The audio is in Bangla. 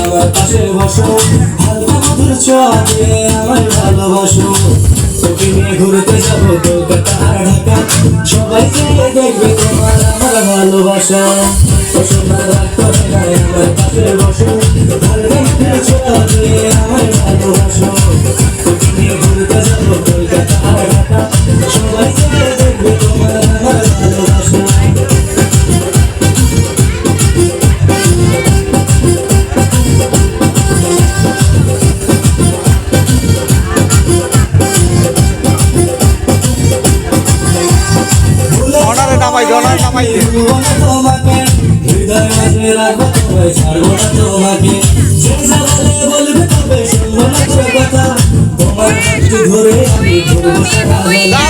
আমার পাশে বসো, হালকা মধুর ছোঁয়া দিয়ে আমায় ভালোবাসো। তোকে নিয়ে ঘুরতে যাবো কলকাতা আর ঢাকা, সবাই চেয়ে দেখবে তোমার আমার ভালোবাসা। সোনা রাগ করে না আমার পাশে বসো, হালকা মধুর ছোঁয়া দিয়ে আমায় ভালোবাসো। তোকে নিয়ে ঘুরতে যাবো কলকাতা আর ঢাকা, সবাই চেয়ে দেখবে তোমার আমার ভালোবাসা। তোমাকে হৃদয় মাঝে রাখবো, তোমায় ছাড়বো না তোমাকে। যে যাবে বলবে তবে শুনবো না তোর কথা, তোমার হাতটি ধরে আমি ঘুরবো সারা বেলা।